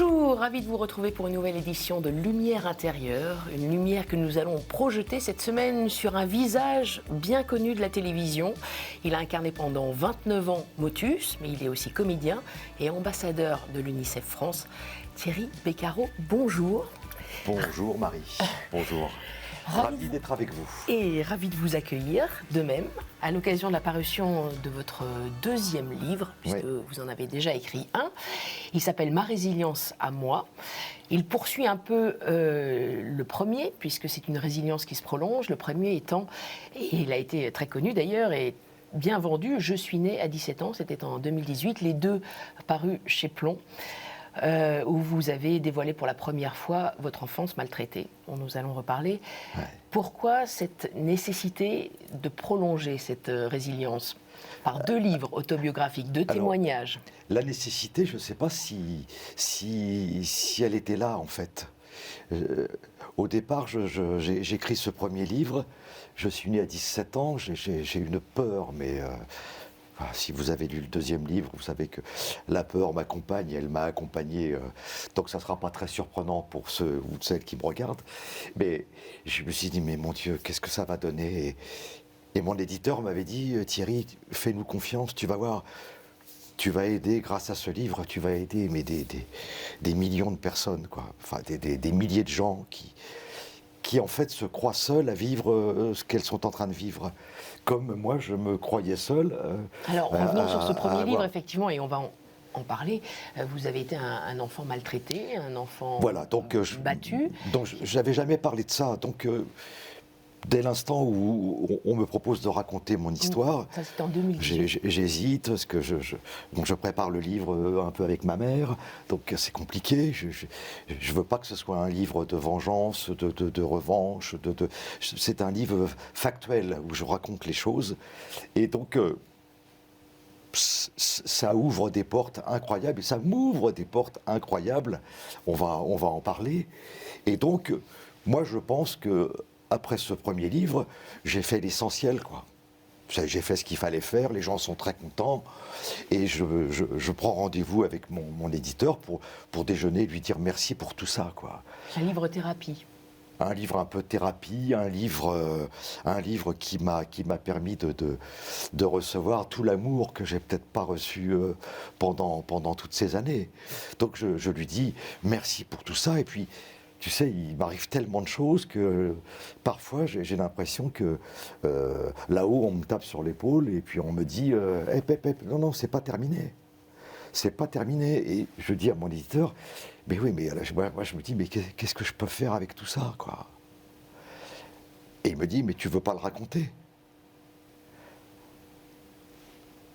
Bonjour, ravi de vous retrouver pour une nouvelle édition de Lumière intérieure, une lumière que nous allons projeter cette semaine sur un visage bien connu de la télévision. Il a incarné pendant 29 ans Motus, mais il est aussi comédien et ambassadeur de l'UNICEF France. Thierry Beccaro, bonjour. Bonjour Marie, bonjour. Ravi d'être avec vous. Et ravi de vous accueillir, de même, à l'occasion de la parution de votre deuxième livre, puisque vous en avez déjà écrit un. Il s'appelle « Ma résilience à moi ». Il poursuit un peu le premier, puisque c'est une résilience qui se prolonge. Le premier étant, et il a été très connu d'ailleurs, et bien vendu, « Je suis né à 17 ans », c'était en 2018, les deux parus chez Plomb. Où vous avez dévoilé pour la première fois votre enfance maltraitée, dont nous allons reparler. Ouais. Pourquoi cette nécessité de prolonger cette résilience par deux livres autobiographiques, deux témoignages? La nécessité, je ne sais pas si elle était là, en fait. Au départ, j'écris ce premier livre, je suis né à 17 ans, j'ai une peur, mais... si vous avez lu le deuxième livre, vous savez que la peur m'accompagne, elle m'a accompagné, donc ça ne sera pas très surprenant pour ceux ou celles qui me regardent. Mais je me suis dit, mais mon Dieu, qu'est-ce que ça va donner ? Et mon éditeur m'avait dit, Thierry, fais-nous confiance, tu vas voir, tu vas aider, grâce à ce livre, tu vas aider mais des millions de personnes, quoi. Enfin, des milliers de gens qui en fait se croient seuls à vivre ce qu'elles sont en train de vivre. Comme moi, je me croyais seul. Alors, revenons sur ce premier livre, effectivement, et on va en parler. Vous avez été un enfant maltraité, un enfant battu. Donc, je n'avais jamais parlé de ça. Donc, dès l'instant où on me propose de raconter mon histoire, ça c'était en 2018. J'hésite, parce que donc je prépare le livre un peu avec ma mère, donc c'est compliqué. Je veux pas que ce soit un livre de vengeance, de revanche. C'est un livre factuel où je raconte les choses, et donc ça ouvre des portes incroyables, et ça m'ouvre des portes incroyables. On va en parler. Et donc, moi, je pense que après ce premier livre, j'ai fait l'essentiel, quoi. J'ai fait ce qu'il fallait faire, les gens sont très contents, et je prends rendez-vous avec mon éditeur pour déjeuner et lui dire merci pour tout ça, quoi. Un livre thérapie. Un livre un peu thérapie, un livre qui m'a permis de recevoir tout l'amour que j'ai peut-être pas reçu pendant toutes ces années. Donc je lui dis merci pour tout ça, et puis tu sais, il m'arrive tellement de choses que parfois j'ai l'impression que là-haut on me tape sur l'épaule et puis on me dit non, c'est pas terminé. C'est pas terminé. Et je dis à mon éditeur, mais oui, mais moi je me dis, mais qu'est-ce que je peux faire avec tout ça, quoi? Et il me dit, mais tu veux pas le raconter?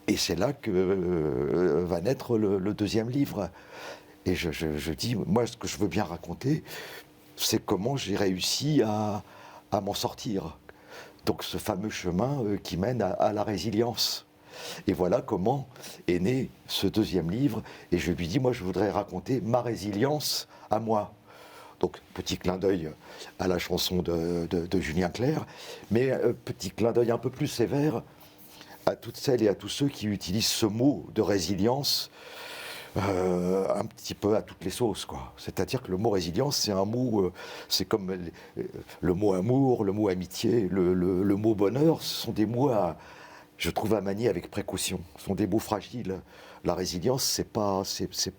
Et c'est là que va naître le deuxième livre. Et je dis, moi, ce que je veux bien raconter, c'est comment j'ai réussi à m'en sortir. Donc ce fameux chemin qui mène à la résilience. Et voilà comment est né ce deuxième livre. Et je lui dis, moi, je voudrais raconter ma résilience à moi. Donc, petit clin d'œil à la chanson de Julien Clerc, mais petit clin d'œil un peu plus sévère à toutes celles et à tous ceux qui utilisent ce mot de résilience un petit peu à toutes les sauces, quoi. C'est-à-dire que le mot résilience, c'est un mot, c'est comme le mot amour, le mot amitié, le mot bonheur, ce sont des mots je trouve à manier avec précaution. Ce sont des mots fragiles. La résilience, c'est pas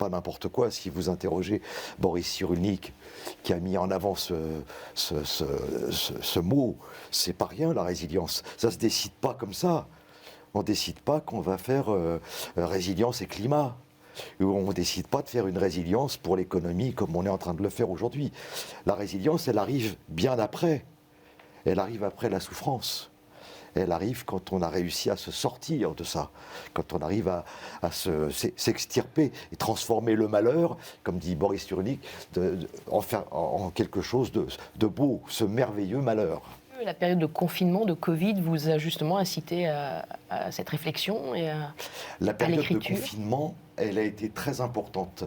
n'importe quoi. Si vous interrogez Boris Cyrulnik, qui a mis en avant ce mot, c'est pas rien, la résilience. Ça se décide pas comme ça. On décide pas qu'on va faire résilience et climat. On ne décide pas de faire une résilience pour l'économie comme on est en train de le faire aujourd'hui. La résilience, elle arrive bien après. Elle arrive après la souffrance. Elle arrive quand on a réussi à se sortir de ça, quand on arrive à s'extirper et transformer le malheur, comme dit Boris Cyrulnik, en quelque chose de beau, ce merveilleux malheur. La période de confinement, de Covid, vous a justement incité à cette réflexion et à l'écriture. La période de confinement, elle a été très importante.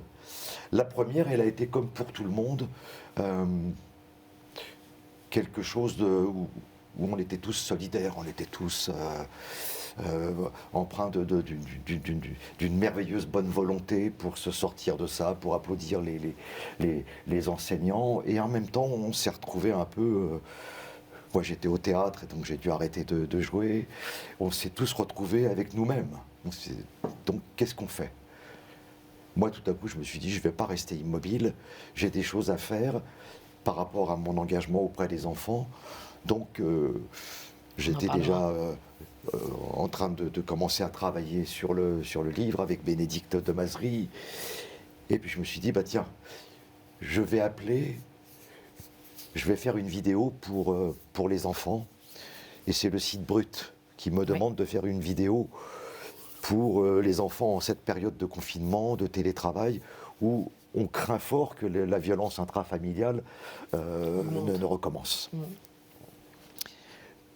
La première, elle a été comme pour tout le monde, quelque chose où on était tous solidaires, on était tous empreint d'une merveilleuse bonne volonté pour se sortir de ça, pour applaudir les enseignants. Et en même temps, on s'est retrouvé un peu... moi, j'étais au théâtre, et donc j'ai dû arrêter de jouer. On s'est tous retrouvés avec nous-mêmes. Donc, qu'est-ce qu'on fait? Moi, tout à coup, je me suis dit, je ne vais pas rester immobile. J'ai des choses à faire par rapport à mon engagement auprès des enfants. Donc, j'étais déjà en train de commencer à travailler sur le livre avec Bénédicte de Mazerie. Et puis, je me suis dit, bah tiens, je vais faire une vidéo pour les enfants. Et c'est le site Brut qui me demande de faire une vidéo pour les enfants en cette période de confinement, de télétravail, où on craint fort que la violence intrafamiliale ne recommence.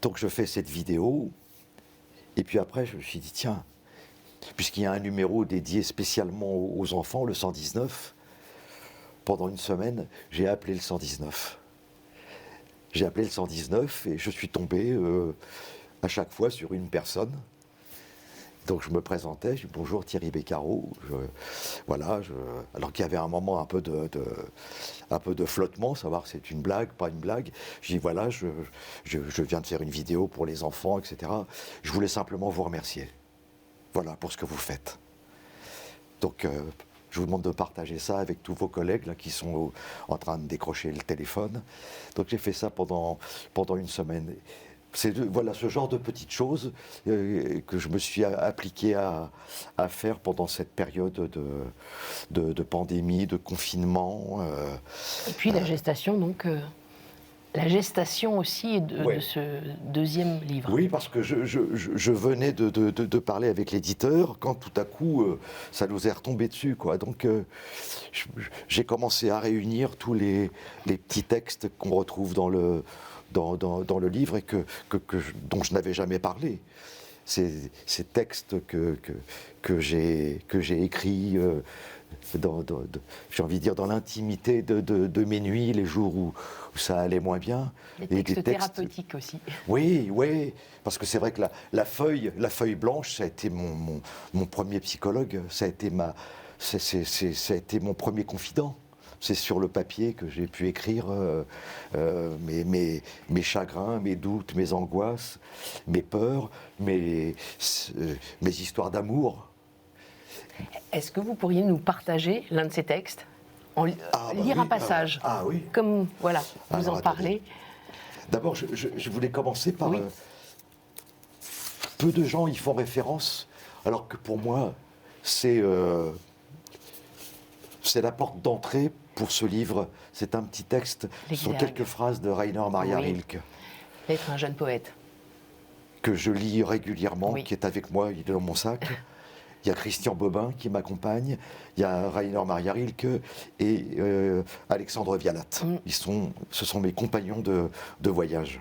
Donc je fais cette vidéo, et puis après je me suis dit, tiens, puisqu'il y a un numéro dédié spécialement aux enfants, le 119, pendant une semaine, j'ai appelé le 119. J'ai appelé le 119 et je suis tombé à chaque fois sur une personne. Donc je me présentais, je dis bonjour Thierry Beccaro. Alors qu'il y avait un moment un peu de flottement, savoir si c'est une blague, pas une blague. Je dis voilà, je viens de faire une vidéo pour les enfants, etc. Je voulais simplement vous remercier. Voilà, pour ce que vous faites. Donc je vous demande de partager ça avec tous vos collègues là, qui sont en train de décrocher le téléphone. Donc j'ai fait ça pendant une semaine. C'est voilà, ce genre de petites choses que je me suis appliqué à faire pendant cette période de pandémie, de confinement. Et puis la gestation, donc, la gestation aussi de ce deuxième livre. Oui, parce que je venais de parler avec l'éditeur quand tout à coup ça nous est retombé dessus, quoi. Donc j'ai commencé à réunir tous les petits textes qu'on retrouve dans le livre et dont je n'avais jamais parlé. Ces textes que j'ai écrits j'ai envie de dire dans l'intimité de mes nuits, les jours où ça allait moins bien. Des textes thérapeutiques aussi. Oui, parce que c'est vrai que la feuille blanche, ça a été mon premier psychologue, ça a été mon premier confident. C'est sur le papier que j'ai pu écrire mes chagrins, mes doutes, mes angoisses, mes peurs, mes histoires d'amour. Est-ce que vous pourriez nous partager l'un de ces textes, lire un passage, oui. Comme voilà, vous en parlez. D'abord, je voulais commencer par peu de gens y font référence, alors que pour moi, c'est la porte d'entrée pour ce livre. C'est un petit texte, ce sont quelques phrases de Rainer Maria Rilke. Être un jeune poète. Que je lis régulièrement, qui est avec moi, il est dans mon sac. Il y a Christian Bobin qui m'accompagne, il y a Rainer Maria Rilke et Alexandre Vialat. Ce sont mes compagnons de voyage.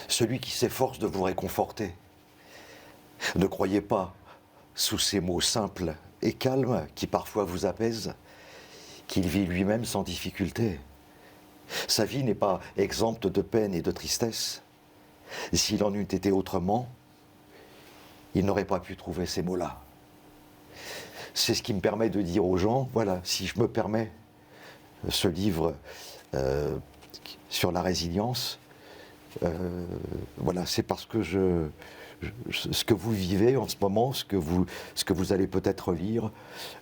Celui qui s'efforce de vous réconforter. Ne croyez pas, sous ces mots simples et calmes qui parfois vous apaisent, qu'il vit lui-même sans difficulté. Sa vie n'est pas exempte de peine et de tristesse. S'il en eût été autrement, il n'aurait pas pu trouver ces mots-là. C'est ce qui me permet de dire aux gens, voilà, si je me permets ce livre sur la résilience, voilà, c'est parce que ce que vous vivez en ce moment, ce que vous allez peut-être lire,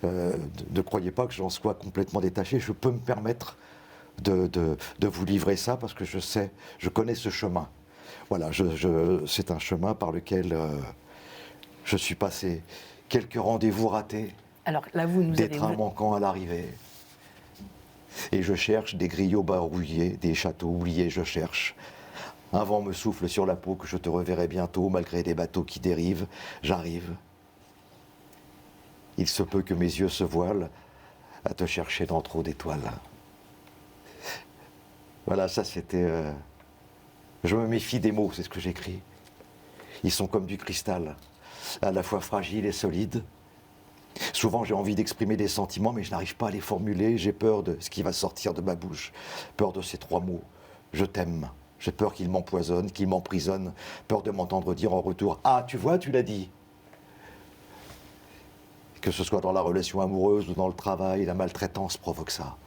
ne croyez pas que j'en sois complètement détaché. Je peux me permettre de vous livrer ça parce que je connais ce chemin. Voilà, c'est un chemin par lequel je suis passé. Quelques rendez-vous ratés, alors, là, des trains manquants à l'arrivée. Et je cherche des griots barouillés, des châteaux oubliés, je cherche. Un vent me souffle sur la peau que je te reverrai bientôt, malgré des bateaux qui dérivent, j'arrive. Il se peut que mes yeux se voilent à te chercher dans trop d'étoiles. Voilà, ça c'était... Je me méfie des mots, c'est ce que j'écris. Ils sont comme du cristal, à la fois fragiles et solides. Souvent j'ai envie d'exprimer des sentiments, mais je n'arrive pas à les formuler. J'ai peur de ce qui va sortir de ma bouche. Peur de ces trois mots. Je t'aime, J'ai peur qu'il m'empoisonne, qu'il m'emprisonne, peur de m'entendre dire en retour « Ah, tu vois, tu l'as dit !» Que ce soit dans la relation amoureuse ou dans le travail, la maltraitance provoque ça.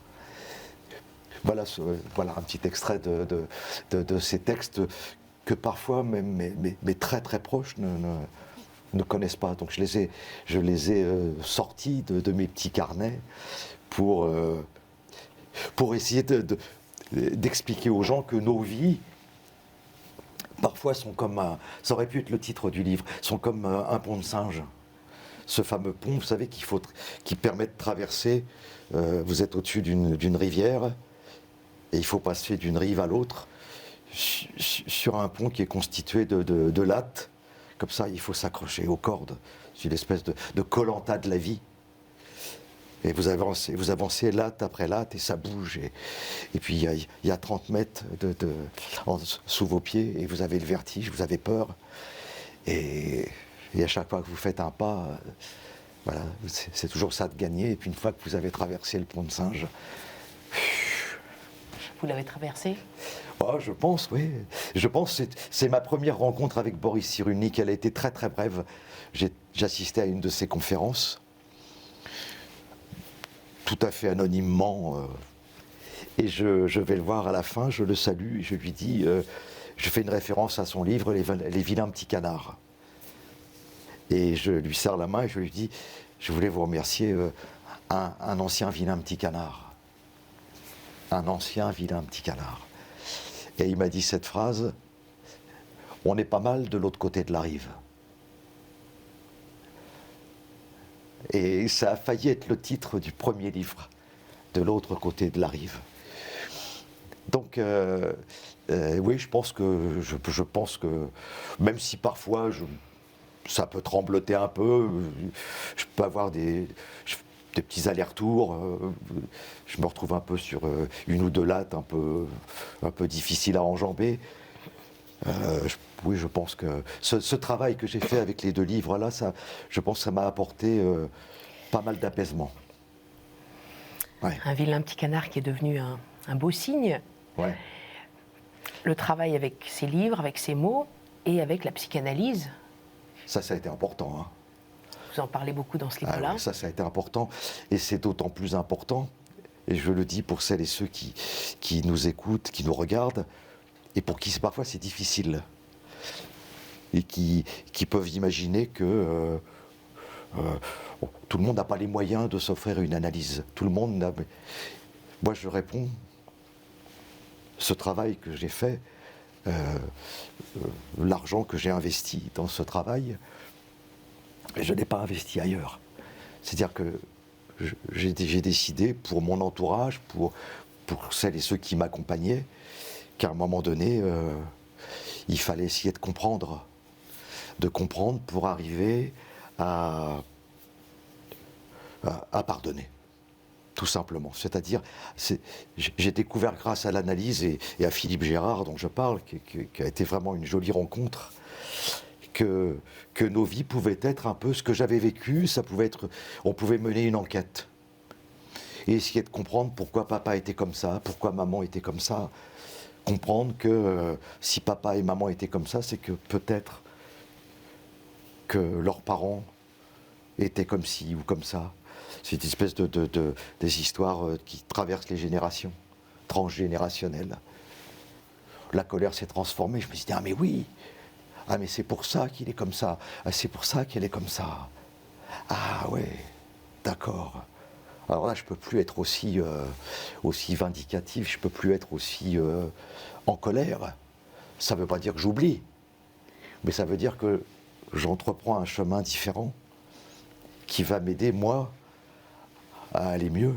Voilà, voilà un petit extrait de ces textes que parfois même mes très très proches ne connaissent pas. Donc je les ai sortis de mes petits carnets pour essayer d'expliquer aux gens que nos vies, parfois, sont comme ça aurait pu être le titre du livre, sont comme un pont de singe. Ce fameux pont, vous savez, qui permet de traverser, vous êtes au-dessus d'une rivière, et il faut passer d'une rive à l'autre, sur un pont qui est constitué de lattes. Comme ça, il faut s'accrocher aux cordes. C'est une espèce de Koh-Lanta de la vie. Et vous avancez latte après latte, et ça bouge. Et puis, il y a 30 mètres sous vos pieds, et vous avez le vertige, vous avez peur. Et à chaque fois que vous faites un pas, voilà, c'est toujours ça de gagner. Et puis, une fois que vous avez traversé le pont de singe... Vous l'avez traversé ? Oh, je pense, oui. Je pense que c'est ma première rencontre avec Boris Cyrulnik. Elle a été très très brève. J'assistais à une de ses conférences, tout à fait anonymement. Et je vais le voir à la fin, je le salue et je lui dis, je fais une référence à son livre, Les vilains petits canards. Et je lui serre la main et je lui dis, je voulais vous remercier, un ancien vilain petit canard. Un ancien vilain petit canard. Et il m'a dit cette phrase, on est pas mal de l'autre côté de la rive. Et ça a failli être le titre du premier livre, de l'autre côté de la rive. Donc, oui, je pense que, même si parfois ça peut trembloter un peu, je peux avoir des petits allers-retours, je me retrouve un peu sur une ou deux lattes un peu difficiles à enjamber. Oui, je pense que ce travail que j'ai fait avec les deux livres-là, je pense que ça m'a apporté pas mal d'apaisement. Ouais. Un vilain petit canard qui est devenu un beau signe. Ouais. Le travail avec ses livres, avec ses mots et avec la psychanalyse. Ça a été important, hein. Vous en parlez beaucoup dans ce livre-là. Ah oui, ça a été important. Et c'est d'autant plus important, et je le dis pour celles et ceux qui nous écoutent, qui nous regardent, et pour qui parfois c'est difficile. Et qui peuvent imaginer que tout le monde n'a pas les moyens de s'offrir une analyse. Tout le monde n'a... Moi, je réponds, ce travail que j'ai fait, l'argent que j'ai investi dans ce travail, je ne l'ai pas investi ailleurs. C'est-à-dire que j'ai décidé, pour mon entourage, pour celles et ceux qui m'accompagnaient, qu'à un moment donné, il fallait essayer de comprendre pour arriver à pardonner, tout simplement. C'est-à-dire, j'ai découvert grâce à l'analyse et à Philippe Gérard, dont je parle, qui a été vraiment une jolie rencontre, que nos vies pouvaient être un peu ce que j'avais vécu. On pouvait mener une enquête et essayer de comprendre pourquoi papa était comme ça, pourquoi maman était comme ça. Comprendre que si papa et maman étaient comme ça, c'est que peut-être que leurs parents étaient comme ci ou comme ça. C'est une espèce des histoires qui traversent les générations, transgénérationnelles. La colère s'est transformée. Je me suis dit, ah mais oui, ah mais c'est pour ça qu'il est comme ça, ah, c'est pour ça qu'elle est comme ça. Ah ouais, d'accord. Alors là, je ne peux plus être aussi vindicatif, je ne peux plus être aussi en colère. Ça ne veut pas dire que j'oublie, mais ça veut dire que j'entreprends un chemin différent qui va m'aider, moi, à aller mieux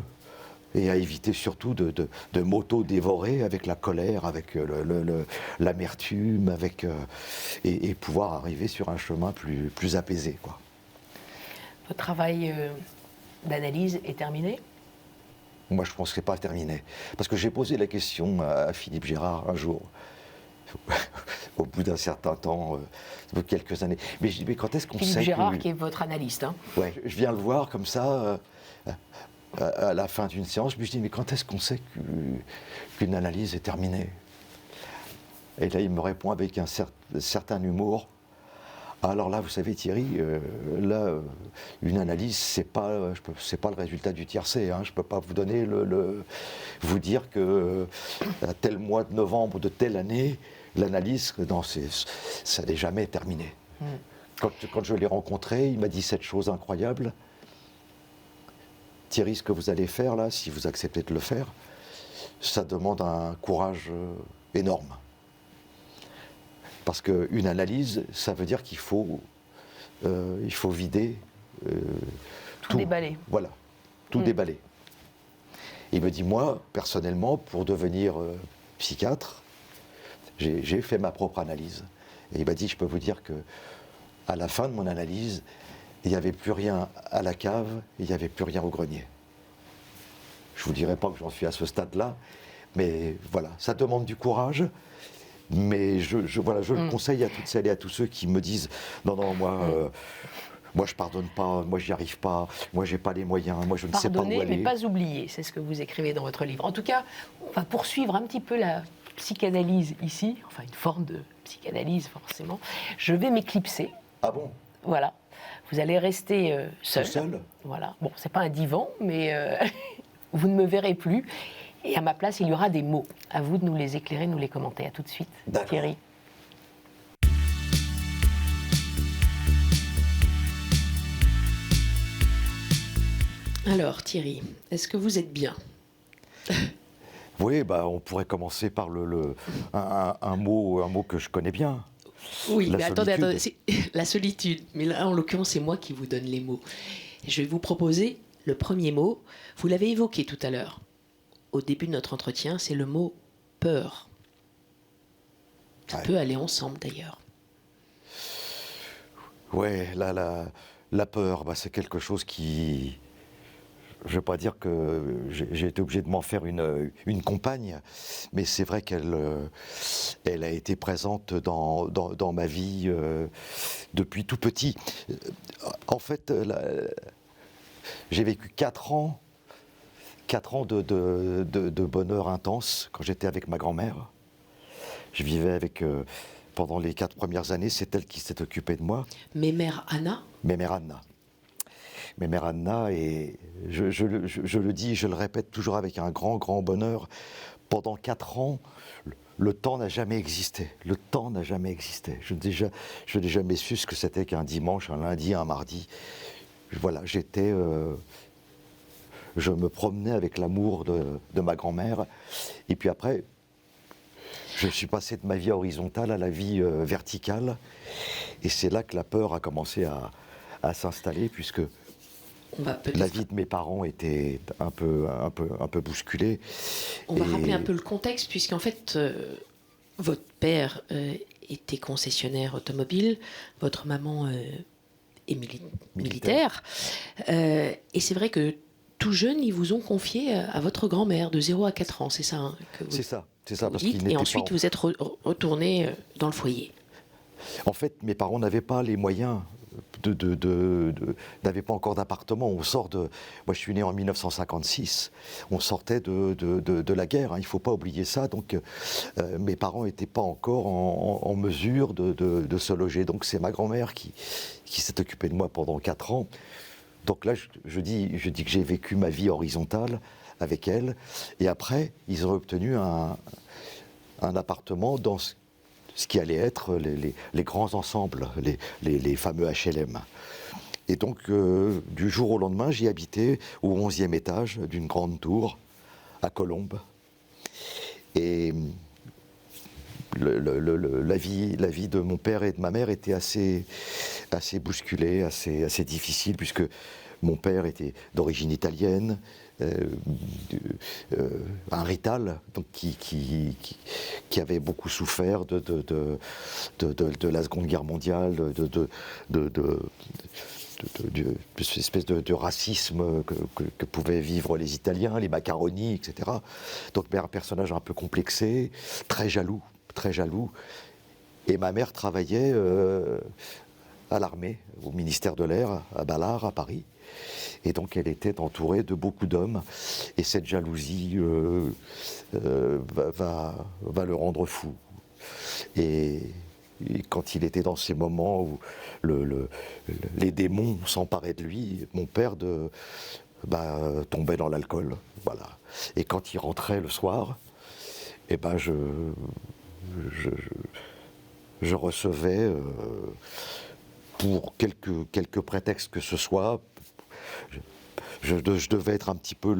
et à éviter surtout de m'auto-dévorer avec la colère, avec l'amertume, et pouvoir arriver sur un chemin plus apaisé, quoi. Votre travail d'analyse est terminé ? Moi, je pense que ce n'est pas terminé. Parce que j'ai posé la question à Philippe Gérard un jour, au bout d'un certain temps, quelques années. Mais je dis, mais quand est-ce qu'on sait Philippe Gérard, qui est votre analyste, hein. Ouais, je viens le voir comme ça, à la fin d'une séance, je me dis, mais quand est-ce qu'on sait qu'une analyse est terminée ? Et là, il me répond avec un certain humour. Alors là, vous savez, Thierry, une analyse, c'est pas le résultat du tiercé. Hein. Je ne peux pas vous donner vous dire que à tel mois de novembre de telle année, l'analyse, non, ça n'est jamais terminé. Quand je l'ai rencontré, il m'a dit cette chose incroyable. Thierry, ce que vous allez faire là, si vous acceptez de le faire, ça demande un courage énorme. Parce qu'une analyse, ça veut dire qu'il faut vider tout déballer. Voilà, tout déballer. Il me dit, moi, personnellement, pour devenir psychiatre, j'ai fait ma propre analyse. Et il m'a dit, je peux vous dire que à la fin de mon analyse, il n'y avait plus rien à la cave, il n'y avait plus rien au grenier. Je ne vous dirai pas que j'en suis à ce stade-là, mais voilà, ça demande du courage. Mais je le conseille à toutes celles et à tous ceux qui me disent non, moi je pardonne pas, moi j'y arrive pas, moi j'ai pas les moyens, moi je ne sais pas où aller. Pardonner mais pas oublier, c'est ce que vous écrivez dans votre livre. En tout cas, on va poursuivre un petit peu la psychanalyse ici, enfin une forme de psychanalyse forcément. Je vais m'éclipser. Ah bon? Voilà. Vous allez rester seul. Seul? Voilà. Bon, c'est pas un divan, mais vous ne me verrez plus. Et à ma place, il y aura des mots. À vous de nous les éclairer, de nous les commenter. À tout de suite, Thierry. Alors, Thierry, est-ce que vous êtes bien? Oui, on pourrait commencer par un mot que je connais bien. Oui, mais attendez, la solitude. Mais là, en l'occurrence, c'est moi qui vous donne les mots. Je vais vous proposer le premier mot. Vous l'avez évoqué tout à l'heure. Au début de notre entretien, c'est le mot peur. Ça peut aller ensemble d'ailleurs. Oui, la peur, c'est quelque chose qui... Je ne veux pas dire que j'ai été obligé de m'en faire une compagne, mais c'est vrai qu'elle a été présente dans ma vie depuis tout petit. En fait, j'ai vécu 4 ans de bonheur intense quand j'étais avec ma grand-mère. Je vivais avec, pendant les 4 premières années, c'est elle qui s'est occupée de moi. Mémère Anna. Mémère Anna, et je le dis, je le répète toujours avec un grand bonheur. Pendant 4 ans, le temps n'a jamais existé. Le temps n'a jamais existé. Je n'ai jamais su ce que c'était qu'un dimanche, un lundi, un mardi. Voilà, je me promenais avec l'amour de ma grand-mère. Et puis après, je suis passé de ma vie horizontale à la vie verticale. Et c'est là que la peur a commencé à s'installer, puisque la vie de mes parents était un peu bousculée. On va rappeler un peu le contexte, puisqu'en fait, votre père était concessionnaire automobile, votre maman est militaire. Et c'est vrai que tout jeune, ils vous ont confié à votre grand-mère de 0 à 4 ans, c'est ça hein, que vous C'est ça. Parce dites, et ensuite vous êtes retourné dans le foyer. En fait, mes parents n'avaient pas les moyens, n'avaient pas encore d'appartement. Moi, je suis né en 1956. On sortait de la guerre. Hein, il ne faut pas oublier ça. Donc, mes parents n'étaient pas encore en mesure de se loger. Donc, c'est ma grand-mère qui s'est occupée de moi pendant 4 ans. Donc là, je dis que j'ai vécu ma vie horizontale avec elle. Et après, ils ont obtenu un appartement dans ce qui allait être les grands ensembles, les fameux HLM. Et donc, du jour au lendemain, j'y habitais au 11e étage d'une grande tour à Colombes. Et la vie de mon père et de ma mère était assez bousculée, assez difficile, puisque mon père était d'origine italienne, un rital, donc qui avait beaucoup souffert de la Seconde Guerre mondiale, de cette espèce de racisme que pouvaient vivre les Italiens, les macaronis, etc. Donc un personnage un peu complexé, très jaloux. Et ma mère travaillait à l'armée, au ministère de l'Air, à Ballard, à Paris. Et donc elle était entourée de beaucoup d'hommes. Et cette jalousie va le rendre fou. Et quand il était dans ces moments où les démons s'emparaient de lui, mon père tombait dans l'alcool. Voilà. Et quand il rentrait le soir, eh ben je recevais, pour quelques prétextes que ce soit, je devais être un petit peu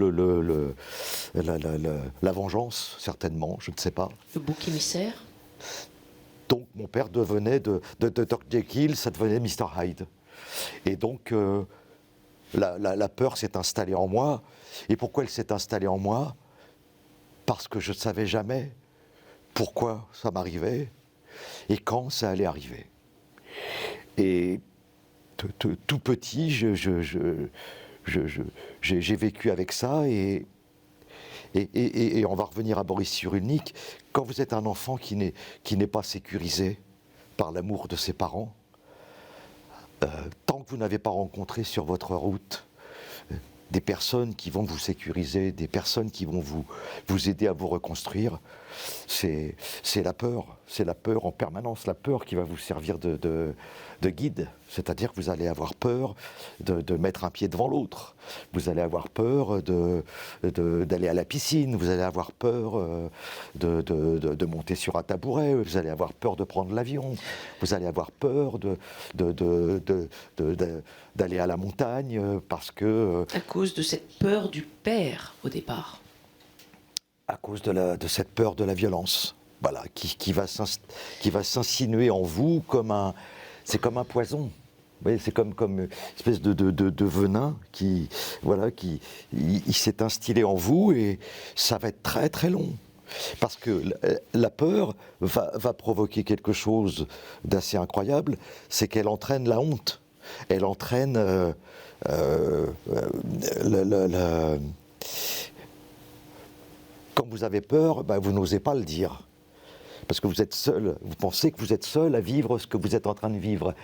la vengeance, certainement, je ne sais pas. Le bouc émissaire. Donc mon père devenait de Dr. Jekyll, ça devenait Mr. Hyde. Et donc la peur s'est installée en moi. Et pourquoi elle s'est installée en moi? Parce que je ne savais jamais pourquoi ça m'arrivait et quand ça allait arriver. Et tout petit, j'ai vécu avec ça et on va revenir à Boris Cyrulnik. Quand vous êtes un enfant qui n'est pas sécurisé par l'amour de ses parents, tant que vous n'avez pas rencontré sur votre route des personnes qui vont vous sécuriser, des personnes qui vont vous aider à vous reconstruire, c'est la peur en permanence, la peur qui va vous servir de guide. C'est-à-dire que vous allez avoir peur de mettre un pied devant l'autre, vous allez avoir peur d'aller à la piscine, vous allez avoir peur de monter sur un tabouret, vous allez avoir peur de prendre l'avion, vous allez avoir peur d'aller à la montagne parce que... À cause de cette peur du père au départ. À cause de cette peur de la violence, voilà, qui va s'insinuer en vous c'est comme un poison. Vous voyez, c'est comme une espèce de venin qui s'est instillé en vous et ça va être très très long. Parce que la peur va provoquer quelque chose d'assez incroyable, c'est qu'elle entraîne la honte. Elle entraîne quand vous avez peur, vous n'osez pas le dire. Parce que vous êtes seul, vous pensez que vous êtes seul à vivre ce que vous êtes en train de vivre.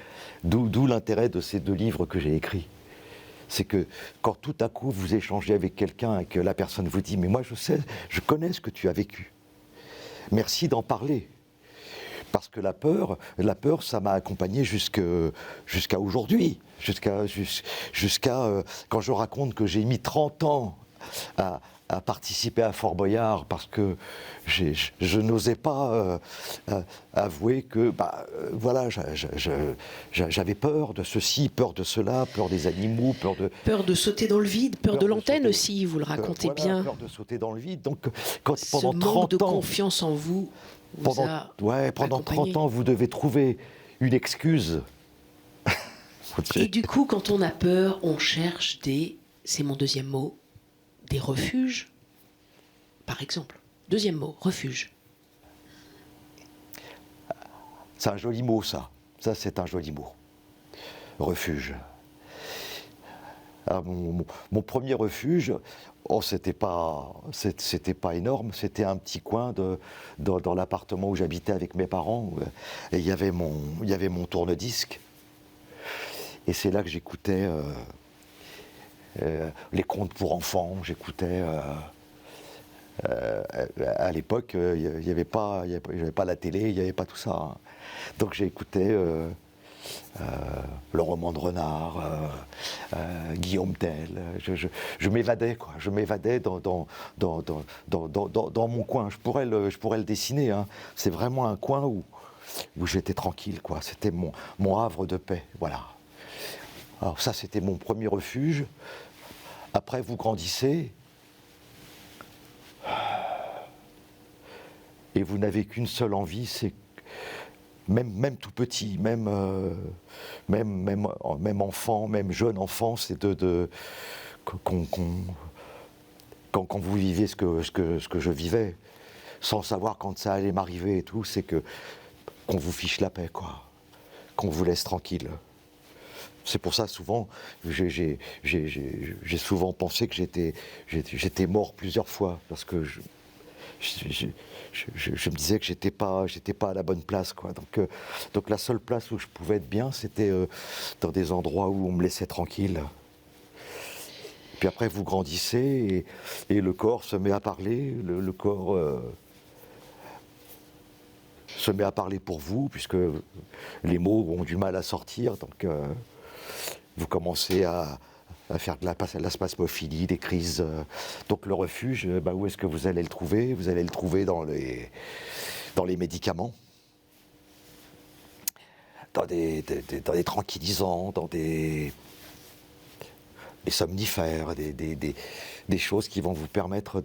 D'où l'intérêt de ces 2 livres que j'ai écrits. C'est que quand tout à coup vous échangez avec quelqu'un et que la personne vous dit « mais moi je connais ce que tu as vécu. Merci d'en parler ». Parce que la peur, ça m'a accompagné jusqu'à aujourd'hui. Jusqu'à quand je raconte que j'ai mis 30 ans à participer à Fort Boyard parce que je n'osais pas avouer que j'avais peur de ceci, peur de cela, peur des animaux, peur de sauter dans le vide, peur de l'antenne aussi, vous le racontez bien. Peur de sauter dans le vide. Donc quand pendant 30 ans, manque de confiance en vous. Pendant 30 ans, vous devez trouver une excuse. Et du coup, quand on a peur, on cherche c'est mon deuxième mot, des refuges, par exemple. Deuxième mot, refuge. C'est un joli mot, ça. Ça, c'est un joli mot. Refuge. Alors, mon premier refuge, c'était pas énorme, c'était un petit coin dans l'appartement où j'habitais avec mes parents. Et il y avait mon tourne-disque. Et c'est là que j'écoutais les contes pour enfants, j'écoutais... à l'époque, il n'y avait pas la télé, il n'y avait pas tout ça. Hein. Donc j'écoutais le roman de Renard, Guillaume Tell. Je m'évadais, quoi. Je m'évadais dans mon coin. Je pourrais le dessiner. Hein. C'est vraiment un coin où j'étais tranquille, quoi. C'était mon havre de paix. Voilà. Alors ça, c'était mon premier refuge. Après, vous grandissez. Et vous n'avez qu'une seule envie, c'est même tout petit, même enfant, même jeune enfant, c'est quand vous viviez ce que je vivais, sans savoir quand ça allait m'arriver et tout, c'est qu'on vous fiche la paix, quoi, qu'on vous laisse tranquille. C'est pour ça souvent, j'ai souvent pensé que j'étais mort plusieurs fois parce que je me disais que j'étais pas à la bonne place, quoi. Donc la seule place où je pouvais être bien, c'était dans des endroits où on me laissait tranquille. Puis après, vous grandissez et le corps se met à parler. Le corps se met à parler pour vous, puisque les mots ont du mal à sortir, donc vous commencez à faire de la spasmophilie, des crises. Donc le refuge, où est-ce que vous allez le trouver? Vous allez le trouver dans les médicaments, dans des tranquillisants, dans des somnifères, des choses qui vont vous permettre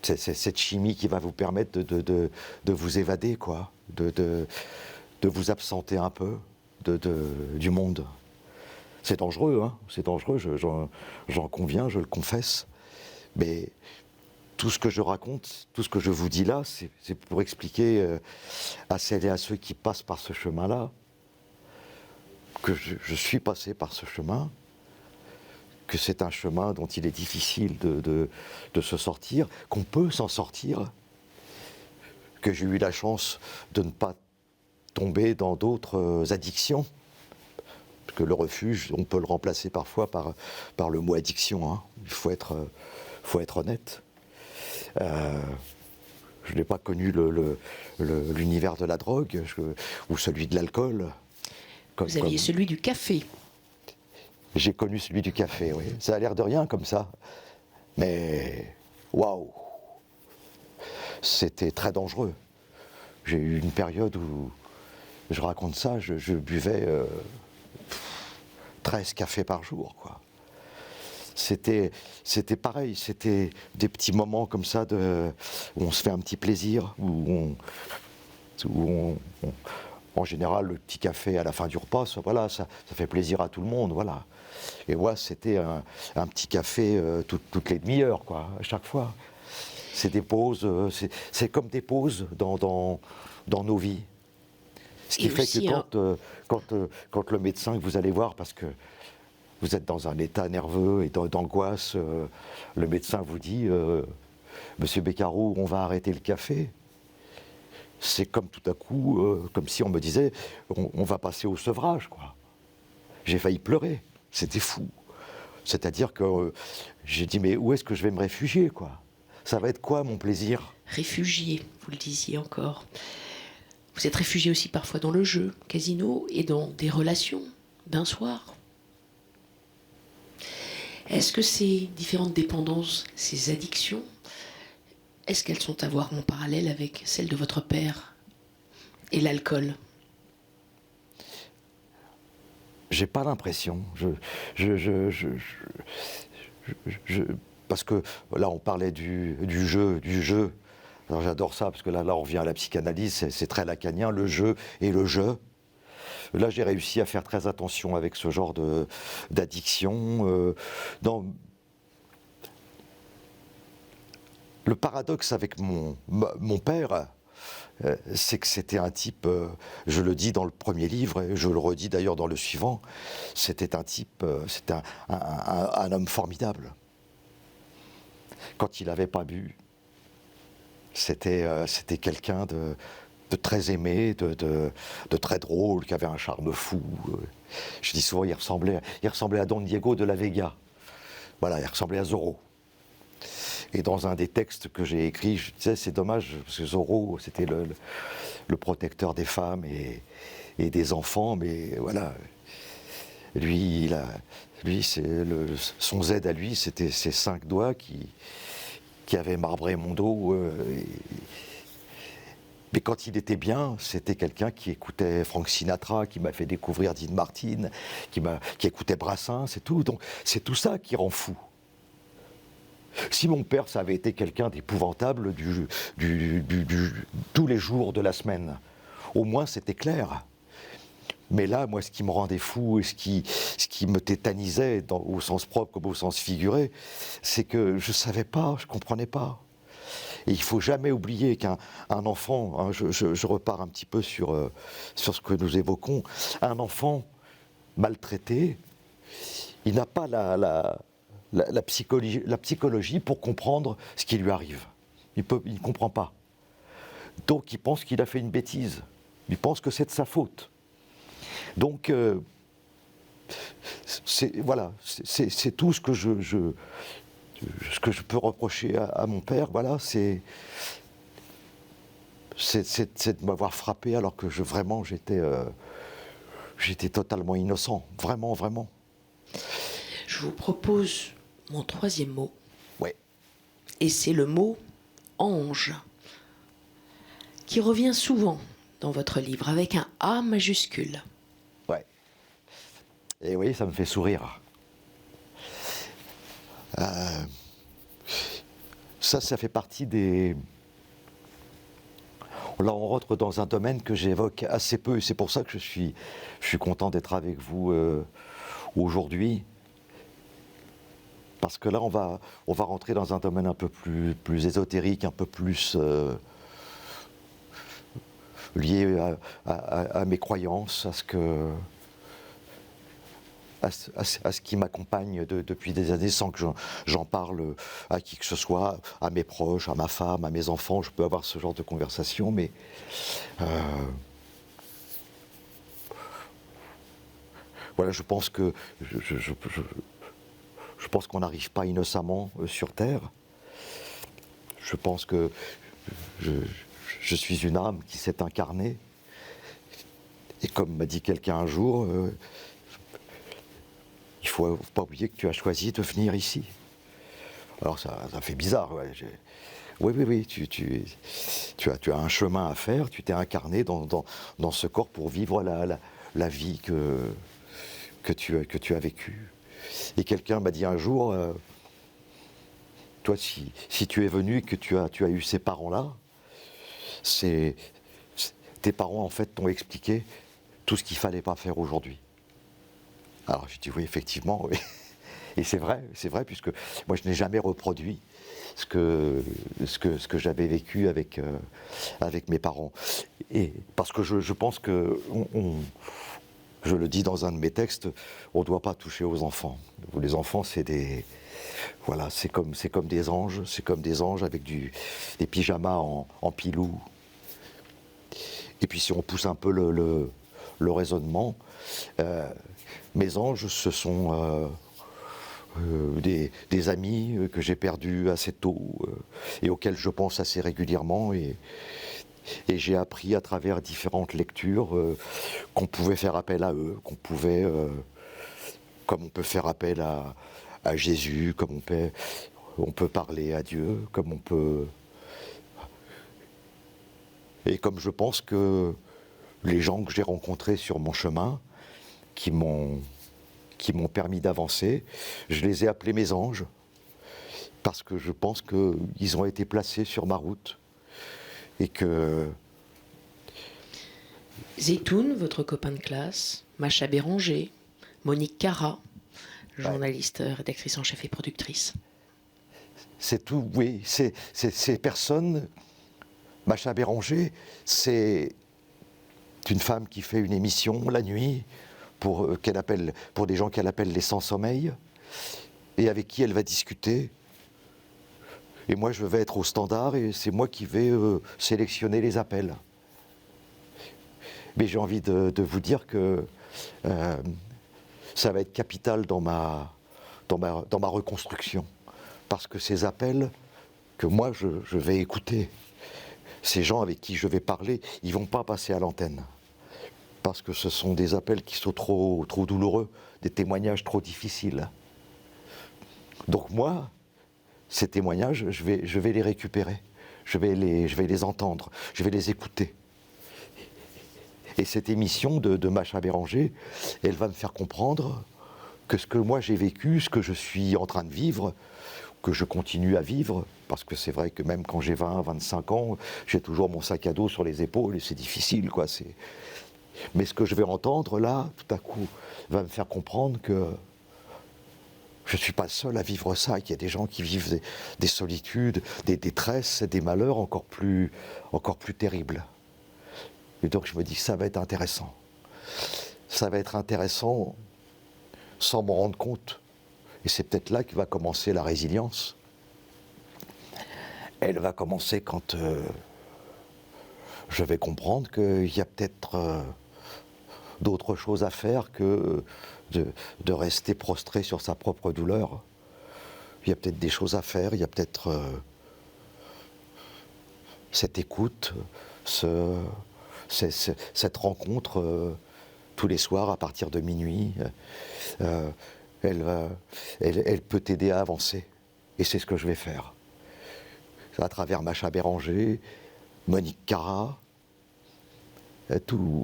c'est cette chimie qui va vous permettre de vous évader, quoi, de vous absenter un peu du monde. C'est dangereux, hein, c'est dangereux, j'en conviens, je le confesse, mais tout ce que je raconte, tout ce que je vous dis là, c'est pour expliquer à celles et à ceux qui passent par ce chemin-là, que je suis passé par ce chemin, que c'est un chemin dont il est difficile de se sortir, qu'on peut s'en sortir, que j'ai eu la chance de ne pas tomber dans d'autres addictions, parce que le refuge, on peut le remplacer parfois par le mot addiction, hein. Il faut être honnête. Je n'ai pas connu l'univers de la drogue ou celui de l'alcool. Vous aviez celui du café. J'ai connu celui du café, oui. Ça a l'air de rien comme ça. Mais, waouh! C'était très dangereux. J'ai eu une période où, je raconte ça, je buvais 13 cafés par jour, quoi. C'était pareil, c'était des petits moments comme ça où on se fait un petit plaisir, en général, le petit café à la fin du repas, voilà, ça fait plaisir à tout le monde, voilà. Et moi, c'était un petit café toutes les demi-heures, quoi, à chaque fois. C'est des pauses, c'est comme des pauses dans nos vies. Ce qui fait que quand le médecin que vous allez voir, parce que vous êtes dans un état nerveux et d'angoisse, le médecin vous dit Monsieur Beccaro, on va arrêter le café. C'est comme tout à coup, comme si on me disait on va passer au sevrage, quoi. J'ai failli pleurer, c'était fou. C'est-à-dire que j'ai dit mais où est-ce que je vais me réfugier, quoi? Ça va être quoi mon plaisir? Réfugié, vous le disiez encore. Vous êtes réfugié aussi parfois dans le jeu, casino, et dans des relations d'un soir. Est-ce que ces différentes dépendances, ces addictions, est-ce qu'elles sont à voir en parallèle avec celles de votre père et l'alcool? J'ai pas l'impression. Parce que là, on parlait du jeu. Alors j'adore ça, parce que là, on revient à la psychanalyse, c'est très lacanien, le jeu et le jeu. Là, j'ai réussi à faire très attention avec ce genre d'addiction. Le paradoxe avec mon père, c'est que c'était un type, je le dis dans le premier livre, et je le redis d'ailleurs dans le suivant, c'était un type, c'était un homme formidable. Quand il n'avait pas bu, c'était quelqu'un de très aimé, de très drôle, qui avait un charme fou. Je dis souvent, il ressemblait à Don Diego de la Vega. Voilà, il ressemblait à Zorro. Et dans un des textes que j'ai écrits, je disais, c'est dommage, parce que Zorro, c'était le protecteur des femmes et des enfants, mais voilà. Lui, son Z à lui, c'était ses 5 doigts qui avaient marbré mon dos. Mais quand il était bien, c'était quelqu'un qui écoutait Frank Sinatra, qui m'a fait découvrir Dean Martin, qui écoutait Brassens, c'est tout. Donc c'est tout ça qui rend fou. Si mon père, ça avait été quelqu'un d'épouvantable tous les jours de la semaine, au moins c'était clair. Mais là, moi, ce qui me rendait fou et ce qui me tétanisait, au sens propre comme au sens figuré, c'est que je ne savais pas, je ne comprenais pas. Et il ne faut jamais oublier qu'un enfant, hein, je repars un petit peu sur ce que nous évoquons, un enfant maltraité, il n'a pas la psychologie pour comprendre ce qui lui arrive. Il ne comprend pas. Donc il pense qu'il a fait une bêtise. Il pense que c'est de sa faute. Donc, voilà, c'est tout ce que je peux reprocher à mon père. Voilà, c'est c'est de m'avoir frappé alors que vraiment j'étais totalement innocent, vraiment, vraiment. Je vous propose mon troisième mot. Ouais. Et c'est le mot ange, qui revient souvent dans votre livre avec un A majuscule. Ouais. Et oui, ça me fait sourire. Ça fait partie des... Là, on rentre dans un domaine que j'évoque assez peu, et c'est pour ça que je suis content d'être avec vous aujourd'hui. Parce que là, on va rentrer dans un domaine un peu plus ésotérique, un peu plus lié à mes croyances, à ce qui m'accompagne depuis des années sans que j'en parle à qui que ce soit, à mes proches, à ma femme, à mes enfants. Je peux avoir ce genre de conversation, mais voilà, je pense que je pense qu'on n'arrive pas innocemment sur Terre. Je pense que je suis une âme qui s'est incarnée. Et comme m'a dit quelqu'un un jour, il ne faut pas oublier que tu as choisi de venir ici. Alors ça fait bizarre. Ouais. Oui, tu as un chemin à faire, tu t'es incarné dans ce corps pour vivre la vie que tu as vécue. Et quelqu'un m'a dit un jour, toi, si tu es venu et que tu as eu ces parents-là, tes parents, en fait, t'ont expliqué tout ce qu'il ne fallait pas faire aujourd'hui. Alors, j'ai dit oui, effectivement, oui. Et c'est vrai, puisque moi, je n'ai jamais reproduit ce que j'avais vécu avec mes parents. Et parce que je pense que je le dis dans un de mes textes, on ne doit pas toucher aux enfants. Les enfants, c'est comme des anges, avec des pyjamas en pilou. Et puis si on pousse un peu le raisonnement, mes anges, ce sont des amis que j'ai perdus assez tôt et auxquels je pense assez régulièrement. Et j'ai appris à travers différentes lectures qu'on pouvait faire appel à eux, comme on peut faire appel à Jésus, comme on peut parler à Dieu, comme on peut... Et comme je pense que les gens que j'ai rencontrés sur mon chemin, qui m'ont permis d'avancer, je les ai appelés mes anges, parce que je pense qu'ils ont été placés sur ma route. Et que... Zeytoun, votre copain de classe, Macha Béranger, Monique Cara, journaliste, rédactrice en chef et productrice. C'est tout, oui. Ces personnes, Macha Béranger, c'est une femme qui fait une émission la nuit pour des gens qu'elle appelle les sans-sommeil, et avec qui elle va discuter. Et moi, je vais être au standard et c'est moi qui vais sélectionner les appels. Mais j'ai envie de vous dire que ça va être capital dans ma reconstruction. Parce que ces appels que moi, je vais écouter, ces gens avec qui je vais parler, ils ne vont pas passer à l'antenne. Parce que ce sont des appels qui sont trop douloureux, des témoignages trop difficiles. Donc moi, ces témoignages, je vais les récupérer, je vais les entendre, je vais les écouter. Et cette émission de Macha Béranger, elle va me faire comprendre que ce que moi j'ai vécu, ce que je suis en train de vivre, que je continue à vivre, parce que c'est vrai que même quand j'ai 20, 25 ans, j'ai toujours mon sac à dos sur les épaules et c'est difficile, quoi. Mais ce que je vais entendre là, tout à coup, va me faire comprendre que je ne suis pas le seul à vivre ça, qu'il y a des gens qui vivent des solitudes, des détresses, des malheurs encore plus terribles. Et donc je me dis que ça va être intéressant. Ça va être intéressant sans m'en rendre compte. Et c'est peut-être là que va commencer la résilience. Elle va commencer quand je vais comprendre qu'il y a peut-être d'autres choses à faire que de rester prostré sur sa propre douleur. Il y a peut-être des choses à faire, il y a peut-être cette écoute, cette rencontre tous les soirs à partir de minuit. Elle peut t'aider à avancer. Et c'est ce que je vais faire. À travers Macha Béranger, Monique Cara,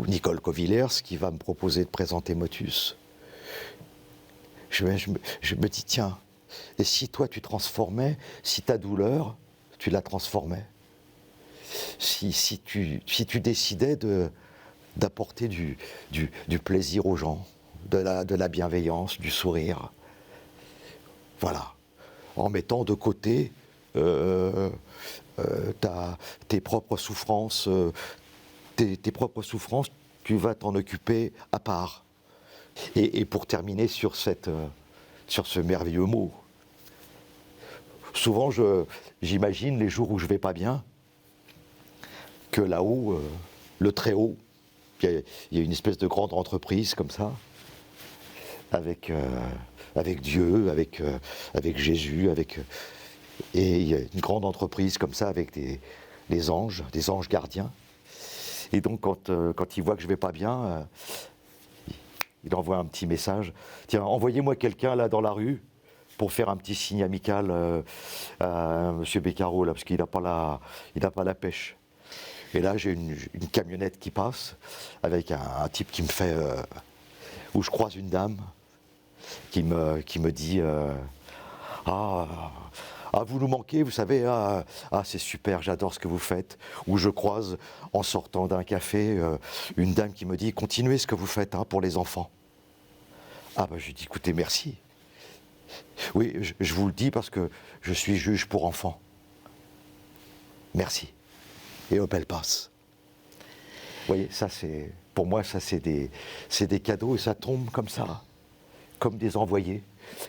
Nicole Covillers qui va me proposer de présenter Motus. Je me dis, tiens, et si toi tu transformais, si ta douleur, tu la transformais, si tu décidais d'apporter du plaisir aux gens, de la bienveillance, du sourire, voilà, en mettant de côté tes propres souffrances, tes propres souffrances, tu vas t'en occuper à part. Et pour terminer sur ce merveilleux mot, souvent j'imagine les jours où je vais pas bien, que là-haut, le très haut, il y a une espèce de grande entreprise comme ça, avec Dieu, avec Jésus, et il y a une grande entreprise comme ça avec des anges gardiens. Et donc quand il voit que je vais pas bien, il envoie un petit message. Tiens, envoyez-moi quelqu'un là dans la rue pour faire un petit signe amical à M. Beccaro, là, parce qu'il n'a pas la pêche. Et là, j'ai une camionnette qui passe avec un type qui me fait... où je croise une dame qui me dit vous nous manquez, vous savez, c'est super, j'adore ce que vous faites. Ou je croise, en sortant d'un café, une dame qui me dit, continuez ce que vous faites pour les enfants. Je lui dis, écoutez, merci. Oui, je vous le dis parce que je suis juge pour enfants. Merci. Et hop, elle passe. Vous voyez, ça c'est, pour moi, ça c'est des cadeaux et ça tombe comme ça, comme des envoyés,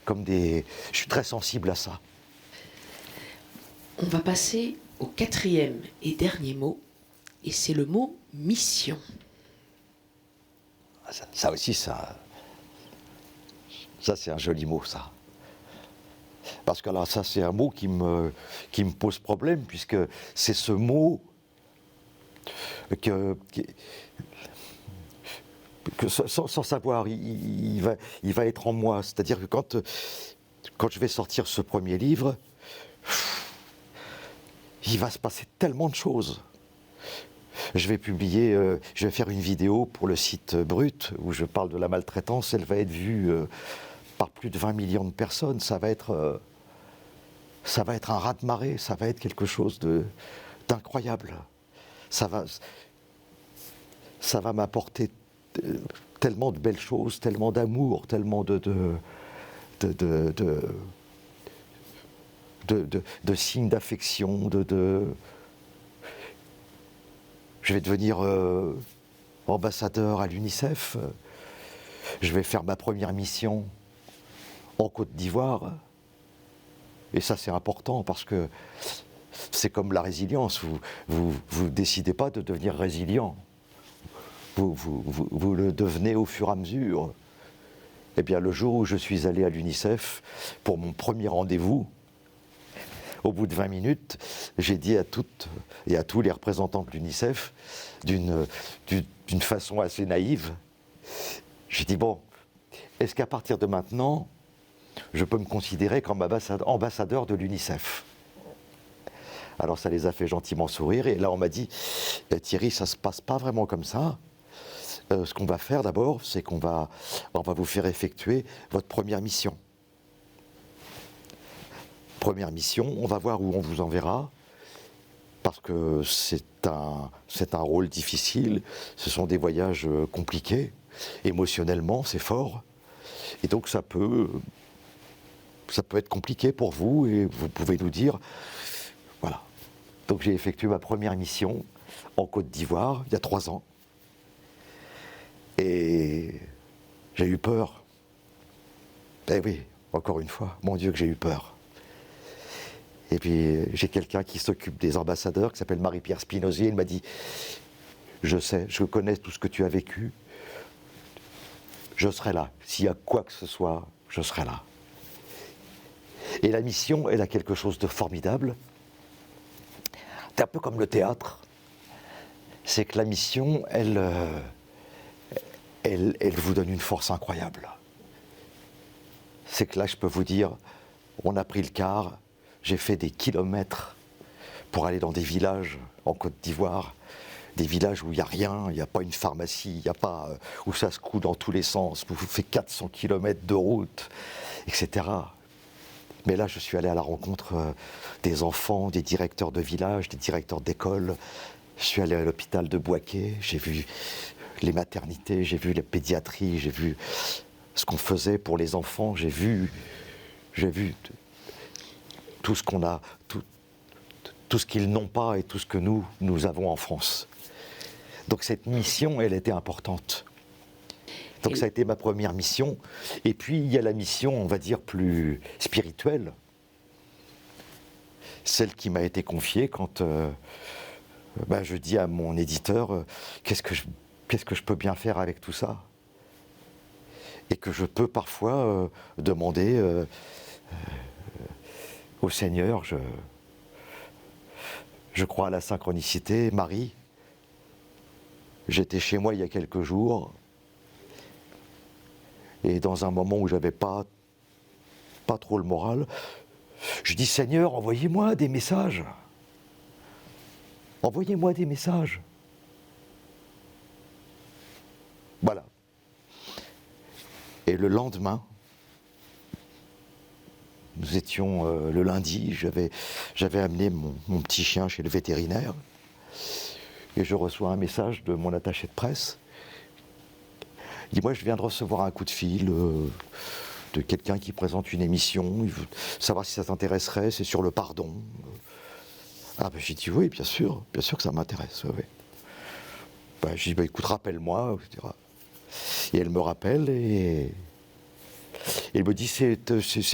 je suis très sensible à ça. On va passer au 4e et dernier mot, et c'est le mot mission. Ça aussi, ça c'est un joli mot, ça. Parce que là, ça c'est un mot qui me pose problème, puisque c'est ce mot que sans savoir, il va être en moi. C'est-à-dire que quand je vais sortir ce premier livre, il va se passer tellement de choses. Je vais faire une vidéo pour le site Brut où je parle de la maltraitance. Elle va être vue par plus de 20 millions de personnes. Ça va être un raz-de-marée. Ça va être quelque chose d'incroyable. Ça va m'apporter tellement de belles choses, tellement d'amour, tellement de signes d'affection, Je vais devenir ambassadeur à l'UNICEF. Je vais faire ma première mission en Côte d'Ivoire. Et ça, c'est important parce que c'est comme la résilience. Vous décidez pas de devenir résilient. Vous le devenez au fur et à mesure. Eh bien, le jour où je suis allé à l'UNICEF pour mon premier rendez-vous, au bout de 20 minutes, j'ai dit à toutes et à tous les représentants de l'UNICEF, d'une façon assez naïve, j'ai dit, bon, est-ce qu'à partir de maintenant, je peux me considérer comme ambassadeur de l'UNICEF? Alors ça les a fait gentiment sourire, et là on m'a dit, Thierry, ça ne se passe pas vraiment comme ça. Ce qu'on va faire d'abord, c'est qu'on va vous faire effectuer votre première mission. Première mission, on va voir où on vous enverra, parce que c'est un rôle difficile, ce sont des voyages compliqués, émotionnellement c'est fort, et donc ça peut être compliqué pour vous, et vous pouvez nous dire, voilà. Donc j'ai effectué ma première mission en Côte d'Ivoire, il y a 3 ans, et j'ai eu peur. Eh oui, encore une fois, mon Dieu que j'ai eu peur. Et puis j'ai quelqu'un qui s'occupe des ambassadeurs, qui s'appelle Marie-Pierre Spinozzi. Elle m'a dit, je sais, je connais tout ce que tu as vécu, je serai là. S'il y a quoi que ce soit, je serai là. Et la mission, elle a quelque chose de formidable. C'est un peu comme le théâtre. c'est que la mission, elle vous donne une force incroyable. C'est que là, je peux vous dire, on a pris le car, j'ai fait des kilomètres pour aller dans des villages en Côte d'Ivoire, des villages où il n'y a rien, il n'y a pas une pharmacie, il n'y a pas où ça se coud dans tous les sens, où vous faites 400 kilomètres de route, etc. Mais là, je suis allé à la rencontre des enfants, des directeurs de villages, des directeurs d'école. Je suis allé à l'hôpital de Bouaké, j'ai vu les maternités, j'ai vu la pédiatrie, j'ai vu ce qu'on faisait pour les enfants, j'ai vu tout ce qu'on a, tout ce qu'ils n'ont pas et tout ce que nous avons en France. Donc cette mission, elle était importante. Donc ça a été ma première mission. Et puis il y a la mission, on va dire, plus spirituelle. Celle qui m'a été confiée quand je dis à mon éditeur qu'est-ce que je peux bien faire avec tout ça. Et que je peux parfois demander au Seigneur, je crois à la synchronicité. Marie, j'étais chez moi il y a quelques jours, et dans un moment où j'avais pas trop le moral, je dis Seigneur, envoyez-moi des messages. Envoyez-moi des messages. Voilà. Et le lendemain, nous étions le lundi, j'avais amené mon petit chien chez le vétérinaire, et je reçois un message de mon attaché de presse. Il dit, moi je viens de recevoir un coup de fil de quelqu'un qui présente une émission, il veut savoir si ça t'intéresserait, c'est sur le pardon. Ah ben j'ai dit oui, bien sûr que ça m'intéresse. Oui. Ben, j'ai dit écoute, rappelle-moi, etc. Et elle me rappelle et il me dit c'est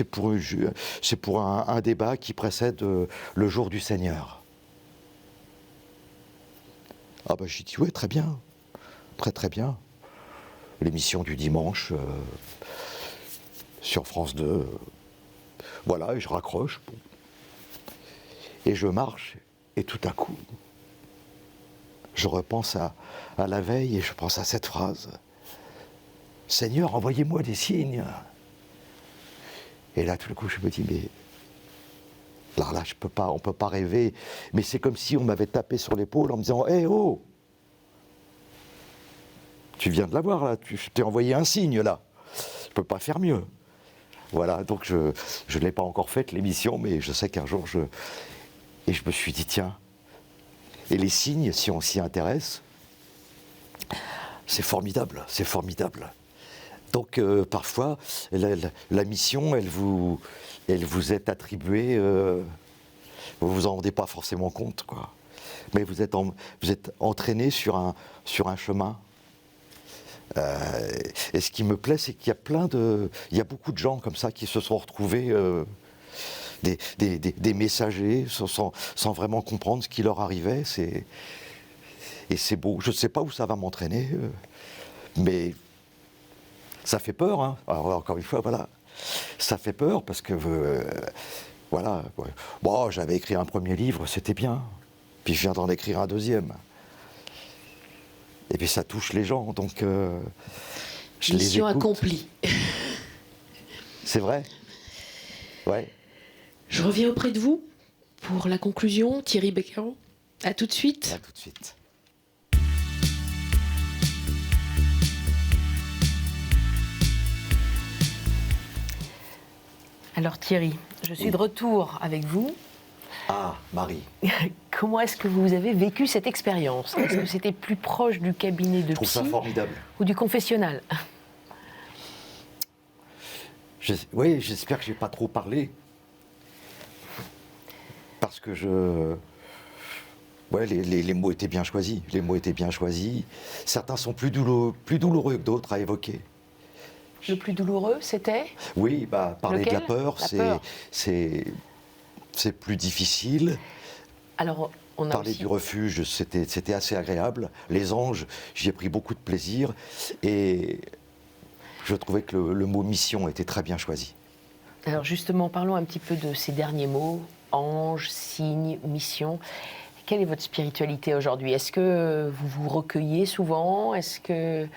pour un débat qui précède le jour du Seigneur. Ah ben j'ai dit oui, très bien, très bien. L'émission du dimanche sur France 2. Voilà, et je raccroche. Bon. Et je marche, et tout à coup, je repense à la veille et je pense à cette phrase. Seigneur, envoyez-moi des signes. Et là, tout d'un coup, je me dis, mais alors là, on peut pas rêver. Mais c'est comme si on m'avait tapé sur l'épaule en me disant, hé, oh, tu viens de l'avoir là, je t'ai envoyé un signe là. Je peux pas faire mieux. Voilà, donc je ne l'ai pas encore faite l'émission, mais je sais qu'un jour Et je me suis dit, tiens, et les signes, si on s'y intéresse, c'est formidable, c'est formidable. Donc parfois, la mission, elle vous est attribuée, vous vous en rendez pas forcément compte, quoi. Mais vous êtes entraîné sur un chemin. Et ce qui me plaît, c'est qu'il y a beaucoup de gens comme ça qui se sont retrouvés des messagers sans vraiment comprendre ce qui leur arrivait. Et c'est beau. Je ne sais pas où ça va m'entraîner, mais ça fait peur. Hein. Alors, encore une fois, voilà, ça fait peur parce que voilà. Ouais. Bon, j'avais écrit un premier livre, c'était bien. Puis je viens d'en écrire un deuxième. Et puis ça touche les gens, donc je les écoute. Mission accomplie. C'est vrai. Ouais. Je reviens auprès de vous pour la conclusion, Thierry Beccaro. À tout de suite. À tout de suite. Alors Thierry, je suis de retour avec vous. Ah, Marie. Comment est-ce que vous avez vécu cette expérience? Est-ce que c'était plus proche du cabinet de psy? Je trouve ça formidable. Ou du confessionnal? Oui, j'espère que je n'ai pas trop parlé. Parce que les mots étaient bien choisis. Les mots étaient bien choisis. Certains sont plus douloureux que d'autres à évoquer. Le plus douloureux, c'était? Oui, parler Lequel? de la peur, c'est plus difficile. Alors, on a parler aussi... du refuge, c'était assez agréable. Les anges, j'y ai pris beaucoup de plaisir. Et je trouvais que le mot mission était très bien choisi. Alors justement, parlons un petit peu de ces derniers mots, ange, signe, mission. Quelle est votre spiritualité aujourd'hui? Est-ce que vous vous recueillez souvent? Est-ce que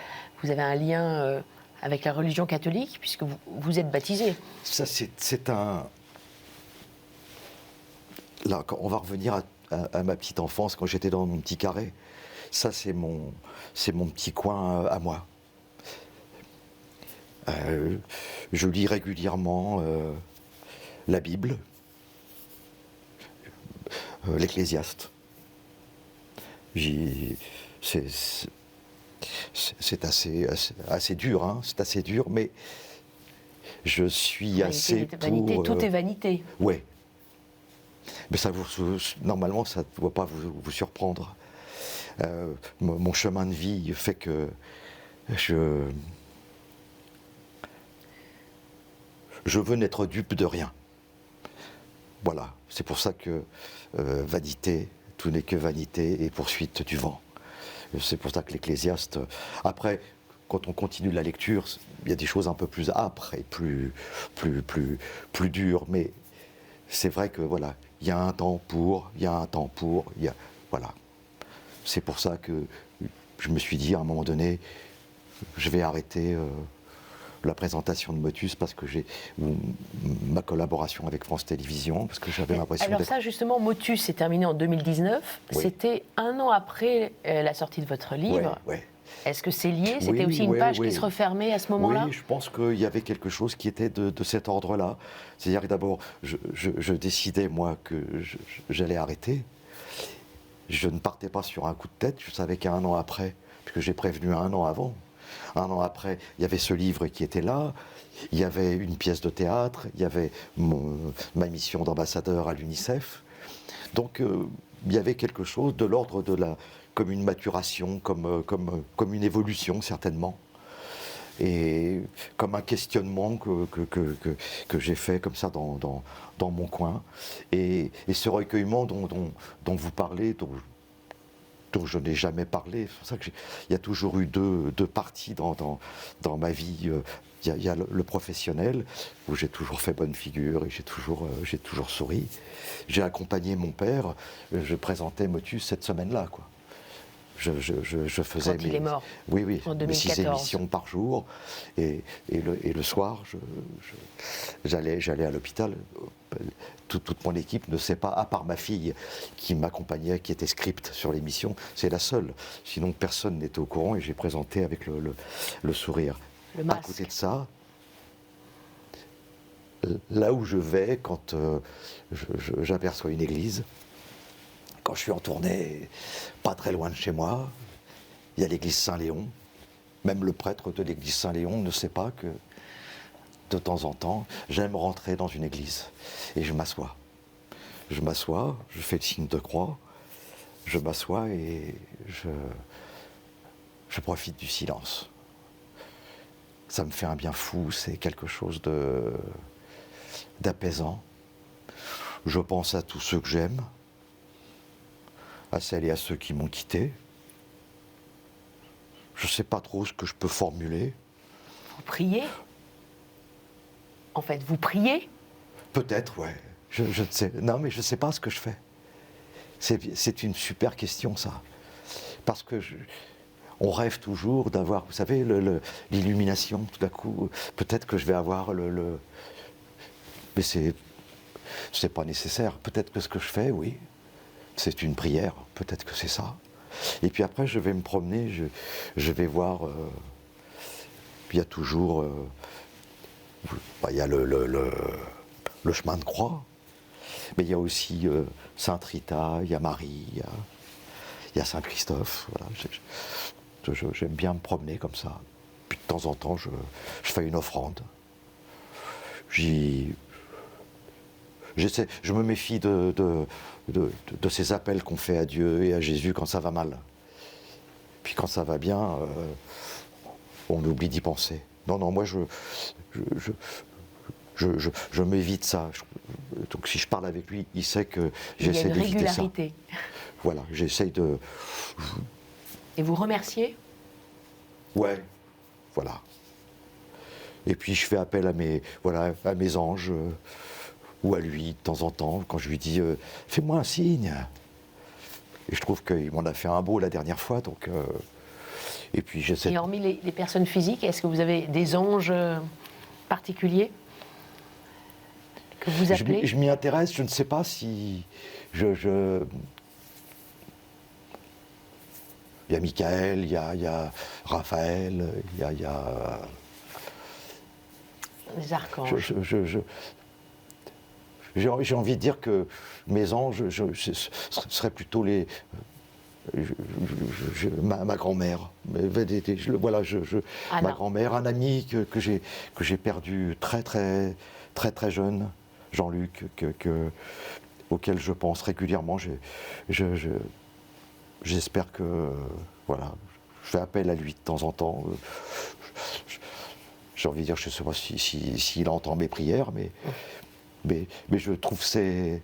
vous avez un lien avec la religion catholique, puisque vous êtes baptisé? Ça, c'est un... Là, on va revenir à ma petite enfance, quand j'étais dans mon petit carré. Ça, c'est mon petit coin à moi. Je lis régulièrement la Bible, l'Ecclésiaste. C'est assez dur, hein, c'est assez dur, mais je suis assez vanité, pour... tout est vanité. Ouais. Mais ça normalement, ça ne doit pas vous surprendre. Mon chemin de vie fait que je veux n'être dupe de rien. Voilà, c'est pour ça que vanité, tout n'est que vanité et poursuite du vent. C'est pour ça que l'Ecclésiaste... Après, quand on continue la lecture, il y a des choses un peu plus âpres et plus dures, mais c'est vrai que voilà, il y a un temps pour, voilà. C'est pour ça que je me suis dit à un moment donné, je vais arrêter la présentation de Motus parce que ma collaboration avec France Télévisions, parce que j'avais l'impression Alors ça justement, Motus s'est terminé en 2019, oui. C'était un an après la sortie de votre livre. Ouais. Est-ce que c'est lié? C'était aussi une page qui se refermait à ce moment-là? Oui, je pense qu'il y avait quelque chose qui était de cet ordre-là. C'est-à-dire que d'abord, je décidais, moi, que j'allais arrêter. Je ne partais pas sur un coup de tête. Je savais qu'un an après, puisque j'ai prévenu un an avant, un an après, il y avait ce livre qui était là, il y avait une pièce de théâtre, il y avait ma mission d'ambassadeur à l'UNICEF. Donc, il y avait quelque chose de l'ordre comme une maturation, comme une évolution certainement, et comme un questionnement que j'ai fait comme ça dans mon coin, et ce recueillement dont vous parlez, dont je n'ai jamais parlé. C'est pour ça qu'il y a toujours eu deux parties dans ma vie. Il y a le professionnel, où j'ai toujours fait bonne figure et j'ai toujours souri. J'ai accompagné mon père, je présentais Motus cette semaine-là, quoi. Je faisais Quand il est mort, oui, en mes 6 émissions par jour, et le soir, j'allais à l'hôpital. Toute mon équipe ne sait pas, à part ma fille qui m'accompagnait, qui était script sur l'émission, c'est la seule. Sinon, personne n'était au courant et j'ai présenté avec le sourire. Le masque. À côté de ça, là où je vais quand j'aperçois une église, quand je suis en tournée, pas très loin de chez moi, il y a l'église Saint-Léon. Même le prêtre de l'église Saint-Léon ne sait pas que, de temps en temps, j'aime rentrer dans une église. Et je m'assois. Je m'assois, je fais le signe de croix, je m'assois et je profite du silence. Ça me fait un bien fou, c'est quelque chose d'apaisant. Je pense à tous ceux que j'aime, à celles et à ceux qui m'ont quitté. Je ne sais pas trop ce que je peux formuler. Vous priez? En fait, vous priez? Peut-être, ouais. Je ne sais. Non, mais je ne sais pas ce que je fais. C'est une super question, ça. Parce que on rêve toujours d'avoir, vous savez, l'illumination, tout d'un coup. Peut-être que je vais avoir Mais c'est pas nécessaire. Peut-être que ce que je fais, oui, c'est une prière. Peut-être que c'est ça. Et puis après, je vais me promener, je vais voir. Il y a toujours. Il y a le chemin de croix, mais il y a aussi Sainte Rita, il y a Marie, il y a Saint Christophe. Voilà. J'aime bien me promener comme ça. Puis de temps en temps, je fais une offrande. Je me méfie de ces appels qu'on fait à Dieu et à Jésus quand ça va mal. Puis quand ça va bien, on oublie d'y penser. Non, moi je m'évite ça. Donc si je parle avec lui, il sait que j'essaie d'éviter ça. Voilà, j'essaie de... Et vous remerciez? Ouais, voilà. Et puis je fais appel à mes anges, ou à lui de temps en temps, quand je lui dis fais-moi un signe. Et je trouve qu'il m'en a fait un beau la dernière fois. Donc, et puis j'essaie. Et hormis les personnes physiques, est-ce que vous avez des anges particuliers que vous appelez? Je m'y intéresse, je ne sais pas si il y a Michael, il y a Raphaël, il y a Les archanges. J'ai envie de dire que mes anges ce seraient plutôt ma grand-mère. Voilà, ma grand-mère, un ami que j'ai perdu très jeune, Jean-Luc, auquel je pense régulièrement. J'espère que, voilà, je fais appel à lui de temps en temps. J'ai envie de dire, je ne sais pas s'il entend mes prières, mais je trouve c'est...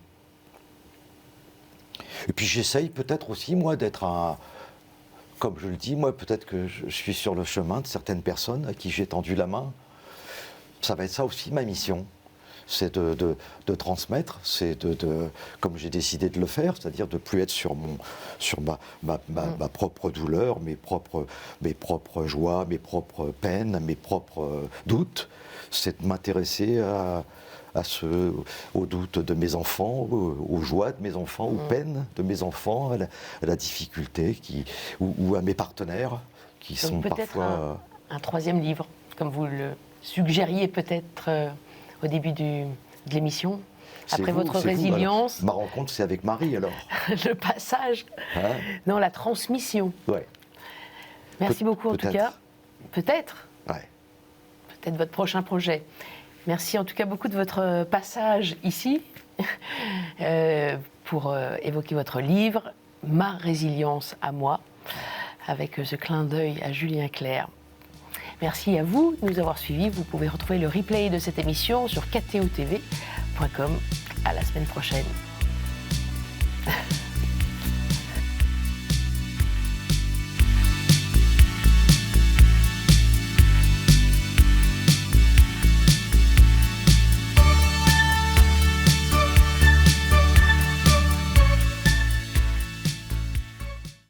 Et puis j'essaye peut-être aussi, moi, d'être un... Comme je le dis, moi, peut-être que je suis sur le chemin de certaines personnes à qui j'ai tendu la main. Ça va être ça aussi, ma mission. C'est de transmettre, c'est comme j'ai décidé de le faire, c'est-à-dire de plus être sur ma propre douleur, mes propres joies, mes propres peines, mes propres doutes. C'est de m'intéresser aux doutes de mes enfants, aux joies de mes enfants, aux peines de mes enfants, à la difficulté ou à mes partenaires qui sont parfois... Un troisième livre, comme vous le suggériez peut-être au début de l'émission, après votre résilience. Ma rencontre, c'est avec Marie, alors. Le passage, non, la transmission. Ouais. Merci beaucoup, en tout cas. Peut-être. Ouais. Peut-être votre prochain projet. Merci en tout cas beaucoup de votre passage ici pour évoquer votre livre « Ma résilience à moi », avec ce clin d'œil à Julien Clerc. Merci à vous de nous avoir suivis. Vous pouvez retrouver le replay de cette émission sur ktotv.com. À la semaine prochaine.